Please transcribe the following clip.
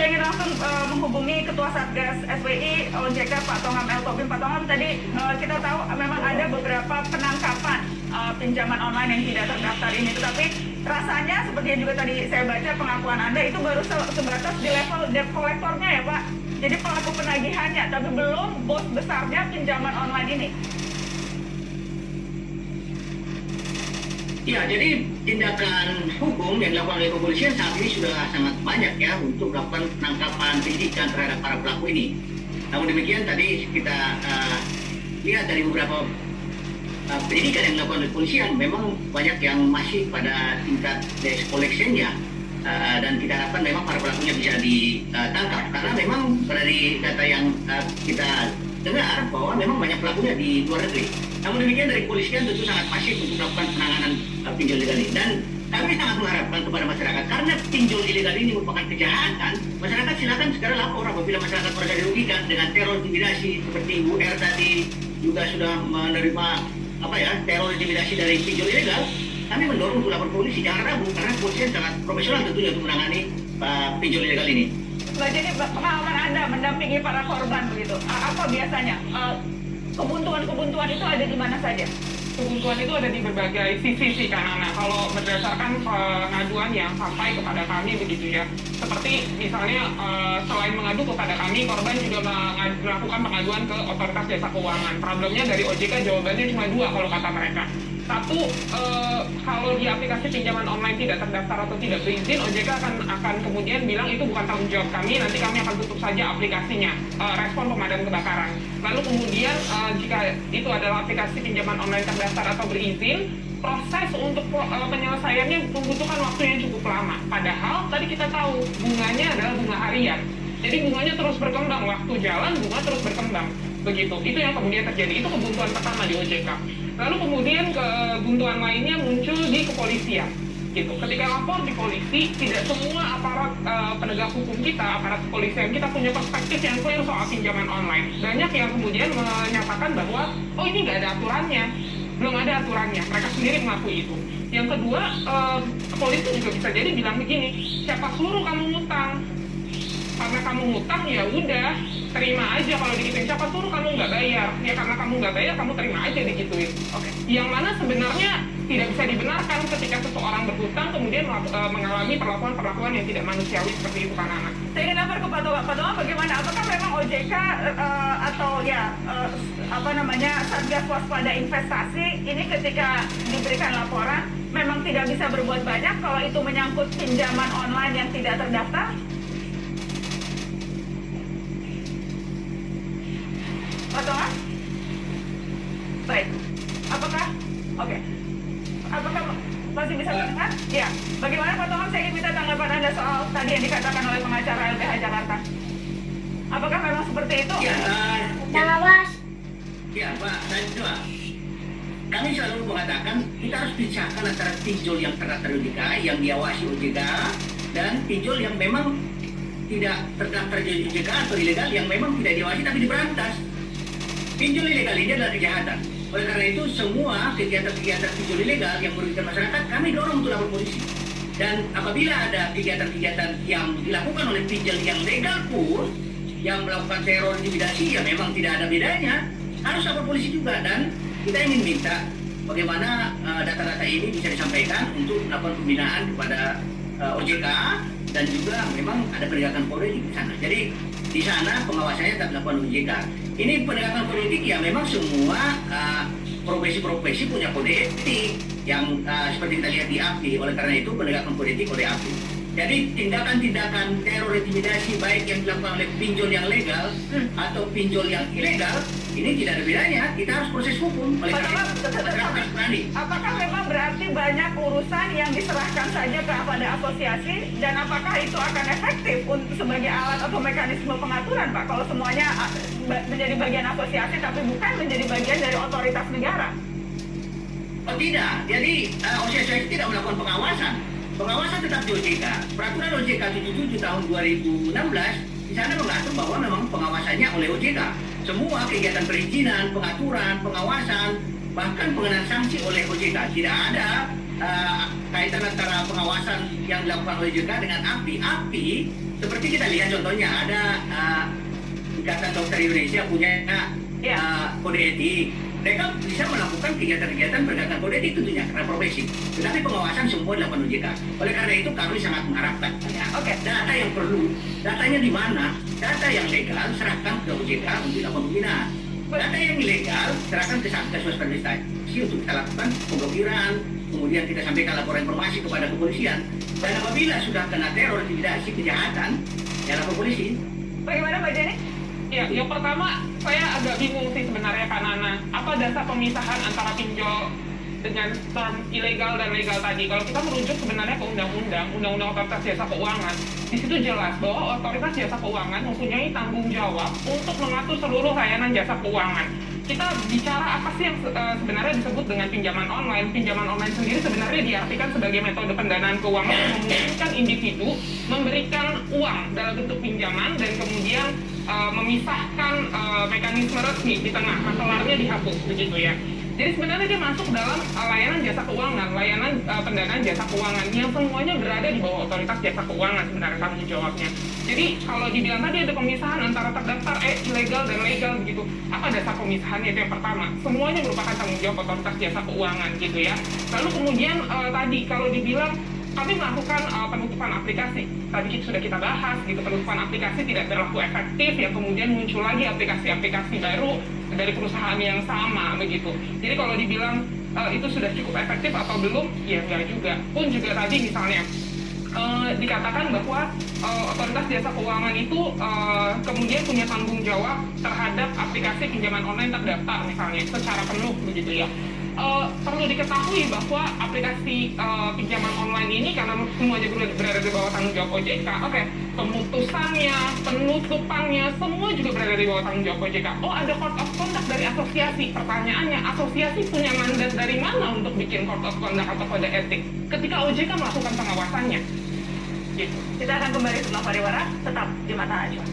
Saya ingin langsung menghubungi Ketua Satgas SWI OJK Pak Tongam L. Tobing. Pak Tongam, tadi kita tahu memang ada beberapa penangkapan pinjaman online yang tidak terdaftar ini, tetapi rasanya seperti yang juga tadi saya baca pengakuan Anda itu baru sebatas di level debt collector-nya ya Pak. Jadi pelaku penagihannya, tapi belum bos besarnya pinjaman online ini. Ya, jadi tindakan hukum yang dilakukan oleh kepolisian saat ini sudah sangat banyak ya untuk melakukan penangkapan penyidikan terhadap para pelaku ini. Namun demikian tadi kita lihat dari beberapa penyidikan yang dilakukan oleh kepolisian memang banyak yang masih pada tingkat debt collection-nya. Dan kita harapkan memang para pelakunya bisa ditangkap karena memang dari data yang kita dengar bahwa memang banyak pelakunya di luar negeri. Namun demikian dari kepolisian tentu sangat masif untuk melakukan penanganan pinjol ilegal ini. Dan kami sangat mengharapkan kepada masyarakat karena pinjol ilegal ini merupakan kejahatan. Masyarakat silakan segera lapor apabila masyarakat merasa dirugikan dengan teror intimidasi seperti UR tadi juga sudah menerima teror intimidasi dari pinjol ilegal. Kami mendorong untuk lapor polisi, jangan ragu karena kepolisian sangat profesional tentunya untuk menangani pinjol ilegal ini. Jadi pengalaman Anda mendampingi para korban begitu, apa biasanya? Kebuntuan itu ada di mana saja? Kebuntuan itu ada di berbagai sisi sih Kak Nana. Kalau berdasarkan pengaduan yang sampai kepada kami begitu ya. Seperti misalnya selain mengadu kepada kami, korban juga melakukan pengaduan ke otoritas jasa keuangan. Problemnya dari OJK jawabannya cuma dua kalau kata mereka. Satu, kalau di aplikasi pinjaman online tidak terdaftar atau tidak berizin, OJK akan kemudian bilang itu bukan tanggung jawab kami, nanti kami akan tutup saja aplikasinya, respon pemadam kebakaran. Lalu kemudian jika itu adalah aplikasi pinjaman online terdaftar atau berizin, proses untuk penyelesaiannya membutuhkan waktu yang cukup lama. Padahal tadi kita tahu bunganya adalah bunga harian. Jadi bunganya terus berkembang, waktu jalan bunga terus berkembang. Begitu, itu yang kemudian terjadi, itu kebuntuan pertama di OJK. Lalu kemudian kebuntuan lainnya muncul di kepolisian. Gitu. Ketika lapor di polisi, tidak semua aparat penegak hukum kita, aparat kepolisian kita punya perspektif yang clear soal pinjaman online. Banyak yang kemudian menyatakan bahwa, oh ini nggak ada aturannya, belum ada aturannya. Mereka sendiri mengakui itu. Yang kedua, polisi juga bisa jadi bilang begini, siapa suruh kamu ngutang? Karena kamu ngutang ya udah, terima aja kalau digituin. Siapa suruh kamu nggak bayar? Ya karena kamu nggak bayar, kamu terima aja digituin. Oke. Yang mana sebenarnya tidak bisa dibenarkan ketika seseorang berhutang kemudian mengalami perlakuan-perlakuan yang tidak manusiawi seperti itu kan anak. Saya ingin lapor ke Pak Tongam, bagaimana? Apakah memang OJK atau Satgas Waspada Investasi ini ketika diberikan laporan memang tidak bisa berbuat banyak kalau itu menyangkut pinjaman online yang tidak terdaftar? Pak Tongam? Baik. Apakah masih bisa mendengar? Ya. Bagaimana Pak Tongam? Saya ingin minta tanggapan Anda soal tadi yang dikatakan oleh pengacara LBH Jakarta. Apakah memang seperti itu? Ya, Pak, saya coba. Kami selalu mengatakan kita harus pisahkan antara pinjol yang terdaftar OJK, yang diawasi OJK, dan pinjol yang memang tidak terdaftar di OJK atau ilegal yang memang tidak diawasi tapi diberantas. Pinjol ilegal ini adalah kejahatan. Oleh karena itu, semua kegiatan-kegiatan pinjol ilegal yang merugikan masyarakat, kami dorong untuk lapor polisi. Dan apabila ada kegiatan-kegiatan yang dilakukan oleh pinjol yang legal pun, yang melakukan teror intimidasi, ya memang tidak ada bedanya, harus lapor polisi juga. Dan kita ingin minta bagaimana data-data ini bisa disampaikan untuk melakukan pembinaan kepada OJK, dan juga memang ada penegakan politik di sana. Jadi di sana pengawasannya tetap dilakukan OJK. Ini penegakan politik ya memang semua profesi-profesi punya kode etik yang seperti kita lihat di API. Oleh karena itu penegakan politik oleh API. Jadi tindakan-tindakan teror intimidasi baik yang dilakukan oleh pinjol yang legal atau pinjol yang ilegal ini tidak ada bedanya. Kita harus proses hukum. Oleh karena itu apakah memang berarti banyak urusan yang diserahkan saja kepada asosiasi, dan apakah itu akan efektif untuk sebagai alat atau mekanisme pengaturan, Pak? Kalau semuanya menjadi bagian asosiasi tapi bukan menjadi bagian dari otoritas negara? Oh tidak. Jadi asosiasi tidak melakukan pengawasan. Pengawasan tetap di OJK. Peraturan OJK 77 tahun 2016 di sana mengatur bahwa memang pengawasannya oleh OJK. Semua kegiatan perizinan, pengaturan, pengawasan, bahkan pengenaan sanksi oleh OJK. Tidak ada kaitan antara pengawasan yang dilakukan OJK dengan API. API, seperti kita lihat contohnya ada Ikatan Dokter Indonesia punya kode etik. Mereka bisa melakukan kegiatan-kegiatan berdasarkan kode etik tentunya karena profesi. Tetapi pengawasan semua dilakukan OJK. Oleh karena itu kami sangat mengharapkan data yang perlu, datanya di mana, data yang legal serahkan ke OJK untuk dilakukan pembinaan. Data yang ilegal serahkan ke Satgas Waspada Investasi untuk kita lakukan pemblokiran, kemudian kita sampaikan laporan informasi kepada kepolisian. Dan apabila sudah kena teror, intimidasi, kejahatan, ya lapor polisi. Bagaimana Mbak Jenny? Ya, yang pertama saya agak bingung sih sebenarnya Kak Nana. Apa dasar pemisahan antara pinjol dengan term ilegal dan legal tadi? Kalau kita merujuk sebenarnya ke Undang-Undang Otoritas Jasa Keuangan, di situ jelas bahwa Otoritas Jasa Keuangan mempunyai tanggung jawab untuk mengatur seluruh layanan jasa keuangan. Kita bicara apa sih yang sebenarnya disebut dengan pinjaman online. Pinjaman online sendiri sebenarnya diartikan sebagai metode pendanaan keuangan yang memungkinkan individu memberikan uang dalam bentuk pinjaman dan kemudian memisahkan mekanisme resmi di tengah, masalahnya dihapus begitu ya. Jadi sebenarnya dia masuk dalam layanan jasa keuangan, layanan pendanaan jasa keuangan yang semuanya berada di bawah Otoritas Jasa Keuangan sebenarnya tanggung jawabnya. Jadi kalau dibilang tadi ada pemisahan antara terdaftar ilegal dan legal begitu, apa dasar pemisahannya? Itu yang pertama. Semuanya merupakan tanggung jawab Otoritas Jasa Keuangan gitu ya. Lalu kemudian tadi kalau dibilang kami melakukan penutupan aplikasi. Tadi sudah kita bahas gitu, penutupan aplikasi tidak berlaku efektif ya, kemudian muncul lagi aplikasi-aplikasi baru dari perusahaan yang sama begitu. Jadi kalau dibilang itu sudah cukup efektif atau belum, ya enggak juga. Pun juga tadi misalnya dikatakan bahwa Otoritas Jasa Keuangan itu kemudian punya tanggung jawab terhadap aplikasi pinjaman online terdaftar misalnya secara penuh begitu ya. Perlu diketahui bahwa aplikasi pinjaman online ini karena semuanya berada di bawah tanggung jawab OJK, pemutusannya, penutupannya, semua juga berada di bawah tanggung jawab OJK. Oh, ada code of conduct dari asosiasi. Pertanyaannya, asosiasi punya mandat dari mana untuk bikin code of conduct atau kode etik ketika OJK melakukan pengawasannya? Gitu. Kita akan kembali setelah pariwara, tetap di Mata Najwa.